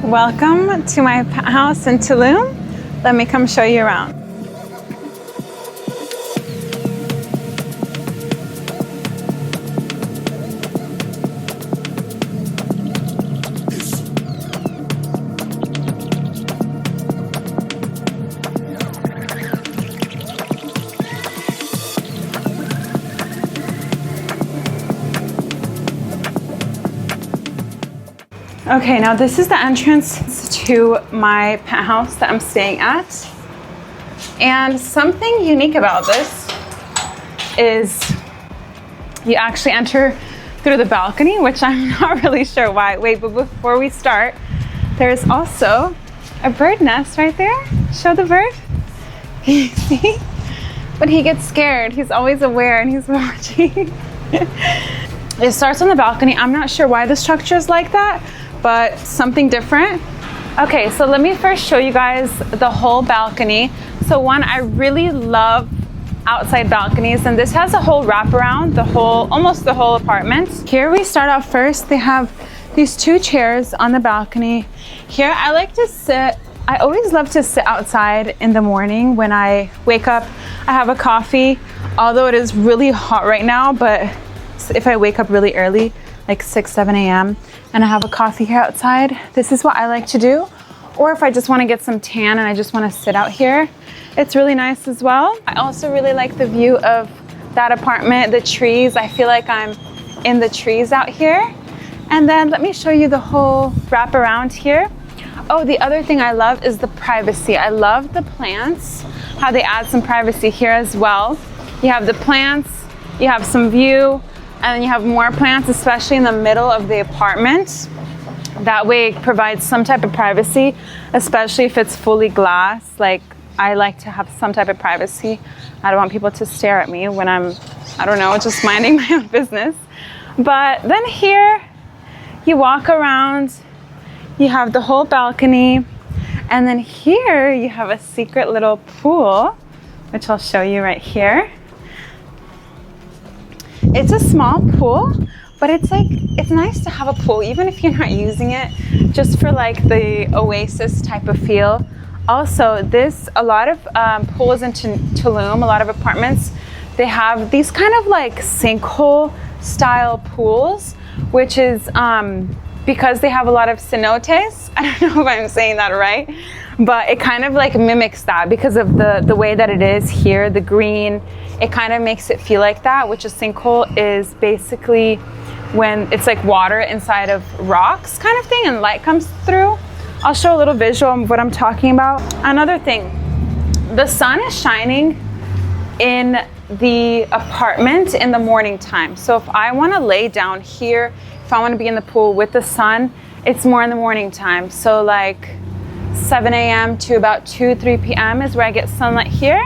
Welcome to my house in Tulum. Let me come show you around. Okay, now this is the entrance to my penthouse that I'm staying at. And something unique about this is you actually enter through the balcony, which I'm not really sure why. Wait, but before we start, there's also a bird nest right there. Show the bird. You see? But he gets scared. He's always aware and he's watching. It starts on the balcony. I'm not sure why the structure is like that, but something different. Okay, so let me first show you guys the whole balcony. So one, I really love outside balconies, and this has a whole wraparound, almost the whole apartment. Here we start off first. They have these two chairs on the balcony. Here I like to sit. I always love to sit outside in the morning when I wake up. I have a coffee, although it is really hot right now, but if I wake up really early, like 6, 7 a.m. and I have a coffee here outside, this is what I like to do. Or if I just want to get some tan and I just want to sit out here, it's really nice as well. I also really like the view of that apartment, the trees. I feel like I'm in the trees out here. And then let me show you the whole wraparound here. Oh, the other thing I love is the privacy. I love the plants, how they add some privacy here as well. You have the plants, you have some view, and then you have more plants, especially in the middle of the apartment. That way it provides some type of privacy, especially if it's fully glass. Like, I like to have some type of privacy. I don't want people to stare at me when I'm, I don't know, just minding my own business. But then here, you walk around, you have the whole balcony, and then here you have a secret little pool, which I'll show you right here. It's a small pool, but it's nice to have a pool, even if you're not using it, just for like the oasis type of feel. Also, a lot of pools in Tulum, a lot of apartments, they have these kind of like sinkhole style pools, which is because they have a lot of cenotes. I don't know if I'm saying that right, but it kind of like mimics that because of the way that it is here, the green. It kind of makes it feel like that, which a sinkhole is basically when it's like water inside of rocks kind of thing and light comes through. I'll show a little visual of what I'm talking about. Another thing, the sun is shining in the apartment in the morning time. So if I want to lay down here, if I want to be in the pool with the sun, it's more in the morning time. So like 7 a.m. to about 2, 3 p.m. is where I get sunlight here.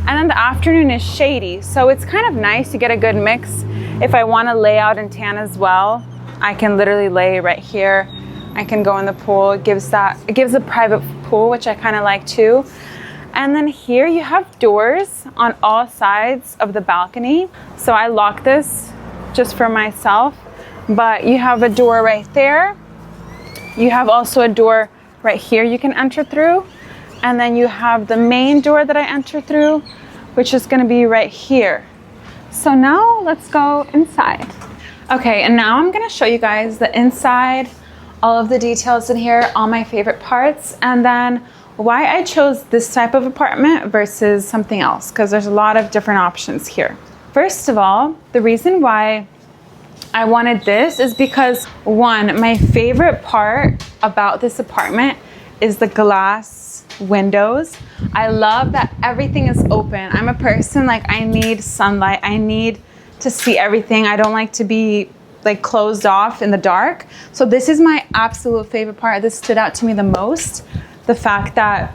And then the afternoon is shady. So it's kind of nice to get a good mix. If I want to lay out and tan as well, I can literally lay right here. I can go in the pool. It gives a private pool, which I kind of like too. And then here you have doors on all sides of the balcony. So I lock this just for myself, but you have a door right there. You have also a door right here you can enter through. And then you have the main door that I enter through, which is going to be right here. So now let's go inside. Okay, and now I'm going to show you guys the inside, all of the details in here, all my favorite parts, and then why I chose this type of apartment versus something else, because there's a lot of different options here. First of all, the reason why I wanted this is because, one, my favorite part about this apartment is the glass windows. I love that everything is open. I'm a person, like, I need sunlight. I need to see everything. I don't like to be like closed off in the dark. So this is my absolute favorite part. This stood out to me the most. The fact that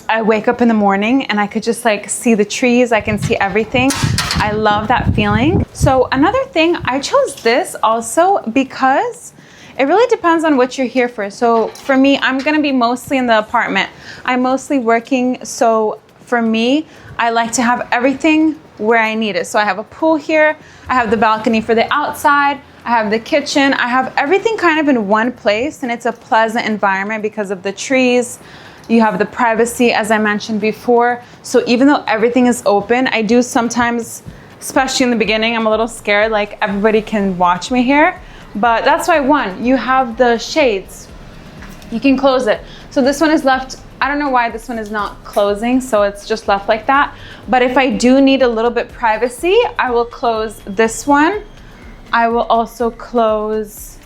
I wake up in the morning and I could just like see the trees. I can see everything. I love that feeling. So another thing, I chose this also because it really depends on what you're here for. So for me, I'm gonna be mostly in the apartment. I'm mostly working. So for me, I like to have everything where I need it. So I have a pool here. I have the balcony for the outside. I have the kitchen. I have everything kind of in one place, and it's a pleasant environment because of the trees. You have the privacy, as I mentioned before. So even though everything is open, I do sometimes, especially in the beginning, I'm a little scared, like everybody can watch me here. But that's why, one, you have the shades. You can close it. So this one is left, I don't know why this one is not closing, so it's just left like that. But if I do need a little bit privacy, I will close this one. I will also close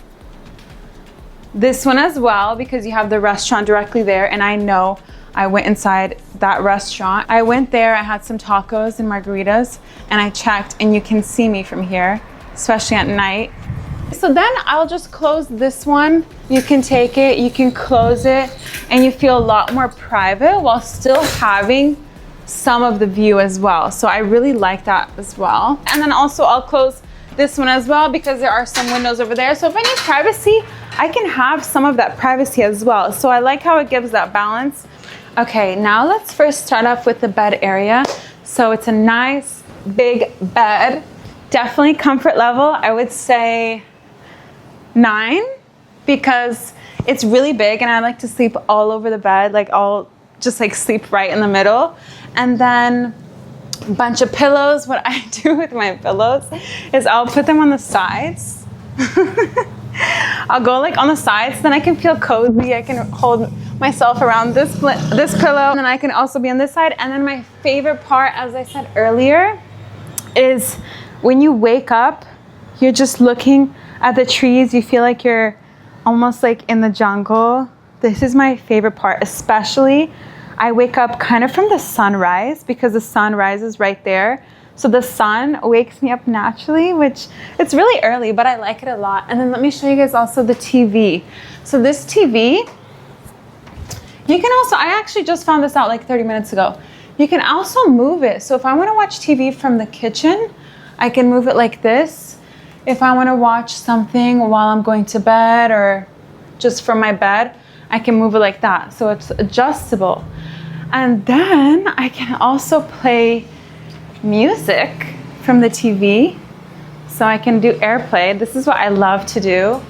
this one as well, because you have the restaurant directly there, and I know I went inside that restaurant. I went there, I had some tacos and margaritas, and I checked, and you can see me from here, especially at night. So then I'll just close this one. You can take it, you can close it, and you feel a lot more private while still having some of the view as well. So I really like that as well. And then also I'll close this one as well, because there are some windows over there. So if I need privacy, I can have some of that privacy as well. So I like how it gives that balance. Okay, now let's first start off with the bed area. So it's a nice big bed. Definitely comfort level, I would say 9, because it's really big and I like to sleep all over the bed. Like I'll just like sleep right in the middle. And then bunch of pillows. What I do with my pillows is I'll put them on the sides. I'll go like on the sides, then I can feel cozy. I can hold myself around this pillow, and then I can also be on this side. And then my favorite part, as I said earlier, is when you wake up, you're just looking at the trees. You feel like you're almost like in the jungle. This is my favorite part, especially I wake up kind of from the sunrise, because the sun rises right there. So the sun wakes me up naturally, which it's really early, but I like it a lot. And then let me show you guys also the TV. So this TV, you can also, I actually just found this out like 30 minutes ago. You can also move it. So if I want to watch TV from the kitchen, I can move it like this. If I want to watch something while I'm going to bed or just from my bed, I can move it like that. So it's adjustable. And then I can also play music from the TV. So I can do AirPlay. This is what I love to do,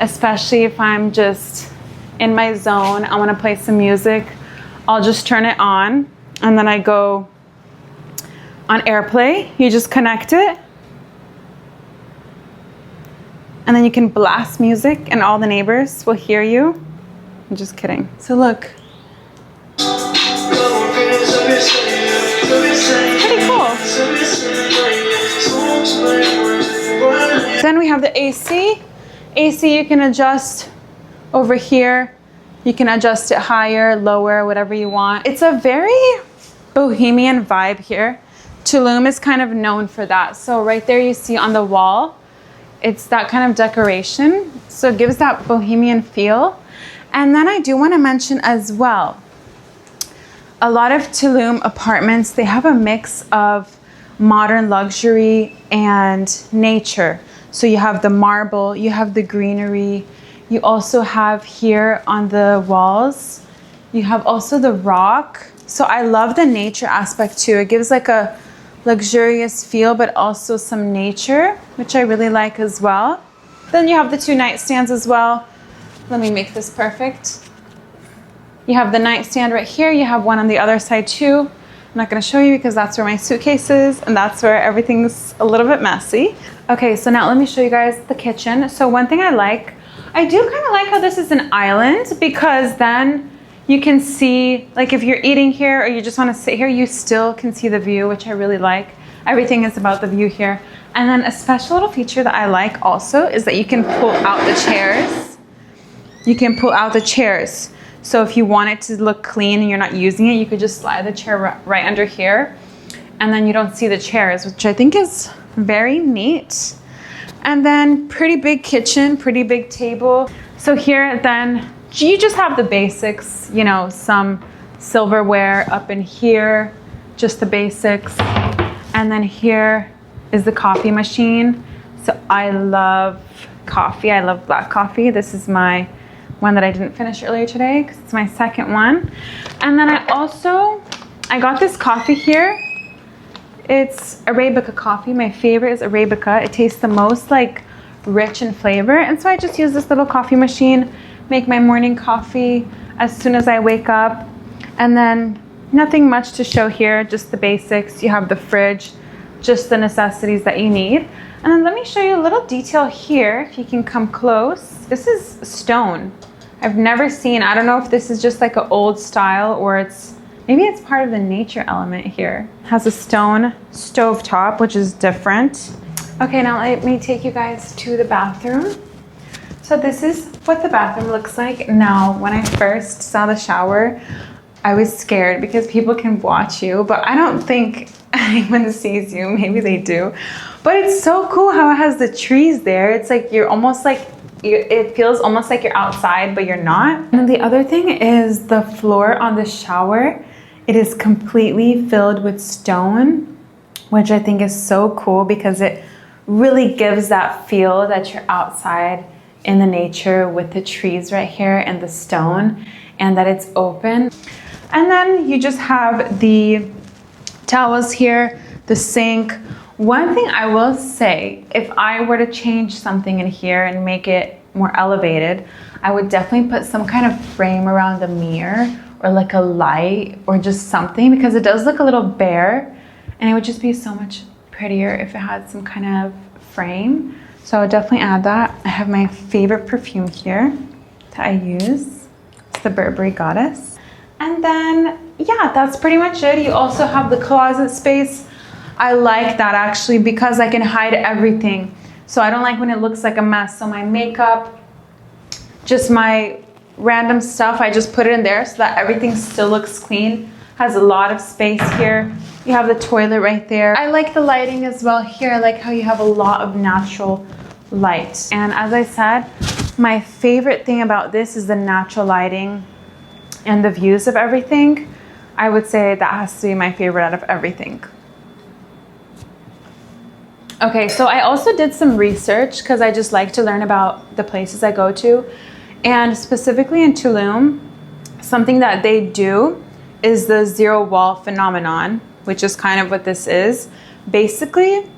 especially if I'm just in my zone. I want to play some music. I'll just turn it on, and then I go on AirPlay. You just connect it, and then you can blast music and all the neighbors will hear you. I'm just kidding. So look. It's pretty cool. Then we have the AC. AC you can adjust over here. You can adjust it higher, lower, whatever you want. It's a very bohemian vibe here. Tulum is kind of known for that. So right there you see on the wall, it's that kind of decoration. So it gives that bohemian feel. And then I do want to mention as well, a lot of Tulum apartments, they have a mix of modern luxury and nature. So you have the marble, you have the greenery, you also have here on the walls, you have also the rock. So I love the nature aspect too. It gives like a luxurious feel, but also some nature, which I really like as well. Then you have the 2 nightstands as well. Let me make this perfect. You have the nightstand right here. You have one on the other side too. I'm not going to show you because that's where my suitcase is, and that's where everything's a little bit messy. Okay, so now let me show you guys the kitchen. So one thing I do kind of like how this is an island, because then you can see, like if you're eating here or you just want to sit here, you still can see the view, which I really like. Everything is about the view here. And then a special little feature that I like also is that you can pull out the chairs. You can pull out the chairs. So if you want it to look clean and you're not using it, you could just slide the chair right under here, and then you don't see the chairs, which I think is very neat. And then pretty big kitchen, pretty big table. So here then, you just have the basics, you know, some silverware up in here, just the basics. And then here is the coffee machine. So I love coffee. I love black coffee. This is my one that I didn't finish earlier today because it's my second one. And then I got this coffee here. It's Arabica coffee. My favorite is Arabica. It tastes the most like rich in flavor. And so I just use this little coffee machine, make my morning coffee as soon as I wake up. And then nothing much to show here, just the basics. You have the fridge, just the necessities that you need. And then let me show you a little detail here, if you can come close. This is stone. I've never seen, I don't know if this is just like an old style or maybe it's part of the nature element here. It has a stone stove top, which is different. Okay, now let me take you guys to the bathroom. So this is what the bathroom looks like. Now, when I first saw the shower, I was scared because people can watch you, but I don't think anyone sees you. Maybe they do. But it's so cool how it has the trees there. It's like you're almost like, it feels almost like you're outside, but you're not. And the other thing is the floor on the shower. It is completely filled with stone, which I think is so cool because it really gives that feel that you're outside in the nature with the trees right here and the stone, and that it's open. And then you just have the towels here, the sink. One thing I will say, if I were to change something in here and make it more elevated, I would definitely put some kind of frame around the mirror or like a light or just something, because it does look a little bare and it would just be so much prettier if it had some kind of frame. So I would definitely add that. I have my favorite perfume here that I use. It's the Burberry Goddess. And then, yeah, that's pretty much it. You also have the closet space. I like that actually because I can hide everything. So I don't like when it looks like a mess. So my makeup, just my random stuff, I just put it in there so that everything still looks clean. Has a lot of space here. You have the toilet right there. I like the lighting as well here. I like how you have a lot of natural light. And as I said, my favorite thing about this is the natural lighting and the views of everything. I would say that has to be my favorite out of everything. Okay, so I also did some research because I just like to learn about the places I go to. And specifically in Tulum, something that they do is the zero wall phenomenon, which is kind of what this is. Basically,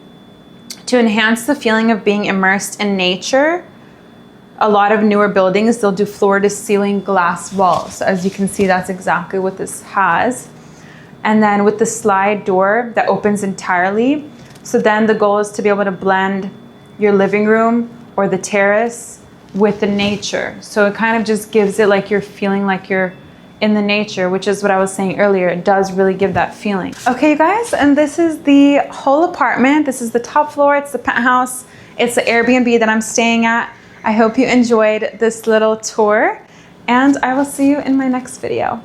to enhance the feeling of being immersed in nature, a lot of newer buildings, they'll do floor to ceiling glass walls. So as you can see, that's exactly what this has. And then with the slide door that opens entirely. So then the goal is to be able to blend your living room or the terrace with the nature. So it kind of just gives it like you're feeling like you're in the nature, which is what I was saying earlier. It does really give that feeling. Okay, you guys, and this is the whole apartment. This is the top floor. It's the penthouse. It's the Airbnb that I'm staying at. I hope you enjoyed this little tour, and I will see you in my next video.